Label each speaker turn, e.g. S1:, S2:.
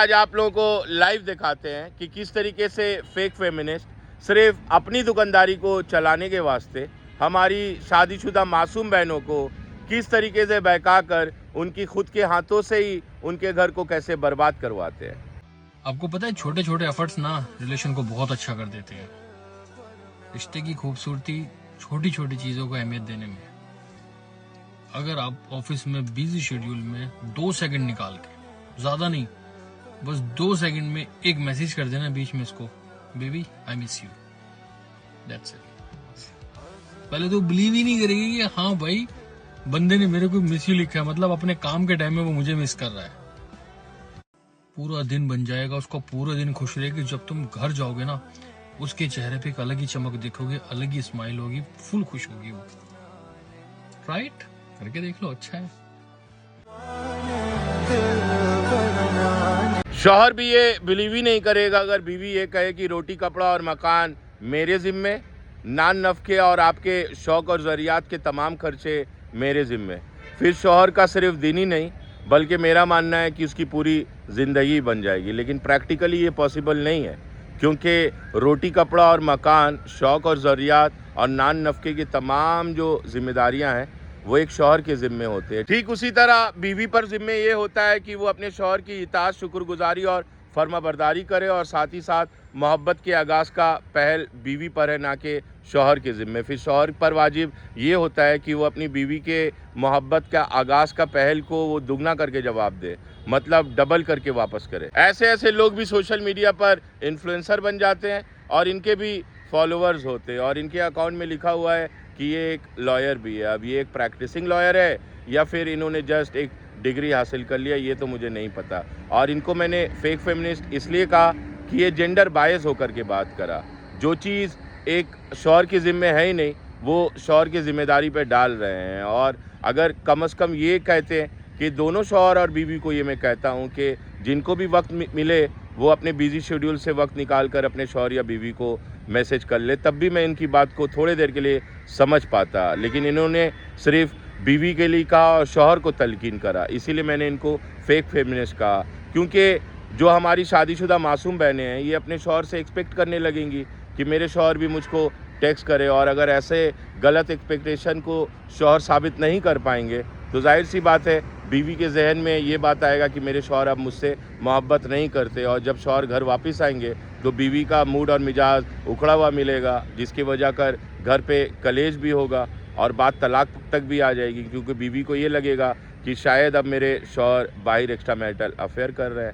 S1: आज आप लोगों को लाइव दिखाते हैं कि किस तरीके से फेक फेमिनिस्ट सिर्फ अपनी दुकानदारी को चलाने के वास्ते हमारी शादीशुदा मासूम बहनों को किस तरीके से बहका कर उनकी खुद के हाथों से ही उनके घर को कैसे बर्बाद करवाते हैं।
S2: आपको पता है छोटे छोटे एफर्ट्स ना रिलेशन को बहुत अच्छा कर देते हैं। रिश्ते की खूबसूरती छोटी छोटी चीजों को अहमियत देने में। अगर आप ऑफिस में बिजी शेड्यूल में 2 सेकंड निकाल के, ज्यादा नहीं, बस 2 सेकंड में एक मैसेज कर देना बीच में इसको, baby I miss you, that's it. पहले तो बिलीव ही नहीं करेगी कि हाँ भाई बंदे ने मेरे को मिस यू लिखा है, मतलब अपने काम के टाइम में वो मुझे मिस कर रहा है। पूरा दिन बन जाएगा, उसको पूरा दिन खुश रहेगी। जब तुम घर जाओगे ना, उसके चेहरे पे एक अलग ही चमक देखोगे, अलग ही स्माइल होगी, फुल खुश होगी वो। राइट, करके देख लो, अच्छा है।
S1: शौहर भी ये बिलीव ही नहीं करेगा अगर बीवी ये कहे कि रोटी कपड़ा और मकान मेरे जिम्मे, नान नफके और आपके शौक और ज़रियात के तमाम खर्चे मेरे जिम्मे। फिर शौहर का सिर्फ दिन ही नहीं बल्कि मेरा मानना है कि उसकी पूरी ज़िंदगी बन जाएगी। लेकिन प्रैक्टिकली ये पॉसिबल नहीं है, क्योंकि रोटी कपड़ा और मकान, शौक और ज़रियात और नान नफके की तमाम जो जिम्मेदारियां हैं वो एक शौहर के ज़िम्मे होते हैं। ठीक उसी तरह बीवी पर ज़िम्मे ये होता है कि वो अपने शौहर की इताअत, शुक्रगुजारी और फर्माबरदारी करे, और साथ ही साथ मोहब्बत के आगाज़ का पहल बीवी पर है, ना कि शौहर के ज़िम्मे। फिर शौहर पर वाजिब ये होता है कि वो अपनी बीवी के मोहब्बत का आगाज़ का पहल को वो दुगना करके जवाब दे, मतलब डबल करके वापस करे। ऐसे ऐसे लोग भी सोशल मीडिया पर इन्फ्लुएंसर बन जाते हैं और इनके भी फॉलोअर्स होते हैं और इनके अकाउंट में लिखा हुआ है कि ये एक लॉयर भी है। अब ये एक प्रैक्टिसिंग लॉयर है या फिर इन्होंने जस्ट एक डिग्री हासिल कर लिया, ये तो मुझे नहीं पता। और इनको मैंने फेक फेमिनिस्ट इसलिए कहा कि ये जेंडर बायस होकर के बात करा। जो चीज़ एक शौहर के ज़िम्मे है ही नहीं, वो शौहर की ज़िम्मेदारी पे डाल रहे हैं। और अगर कम से कम ये कहते हैं कि दोनों शौहर और बीवी को, ये मैं कहता हूँ कि जिनको भी वक्त मिले वो अपने बिजी शेड्यूल से वक्त निकाल कर अपने शौहर या बीवी को मैसेज कर ले, तब भी मैं इनकी बात को थोड़ी देर के लिए समझ पाता। लेकिन इन्होंने सिर्फ बीवी के लिए कहा और शौहर को तलकीन करा, इसीलिए मैंने इनको फेक फेमिनिस्ट कहा। क्योंकि जो हमारी शादीशुदा मासूम बहनें हैं ये अपने शौहर से एक्सपेक्ट करने लगेंगी कि मेरे शौहर भी मुझको टेक्स्ट करे, और अगर ऐसे गलत एक्सपेक्टेशन को शौहर साबित नहीं कर पाएंगे तो जाहिर सी बात है बीवी के जहन में ये बात आएगा कि मेरे शौहर अब मुझसे मोहब्बत नहीं करते। और जब शौहर घर वापस आएंगे तो बीवी का मूड और मिजाज उखड़ा हुआ मिलेगा, जिसकी वजह कर घर पे कलेश भी होगा और बात तलाक तक भी आ जाएगी, क्योंकि बीवी को ये लगेगा कि शायद अब मेरे शौहर बाहर एक्स्ट्रा मैरिटल अफेयर कर रहे हैं।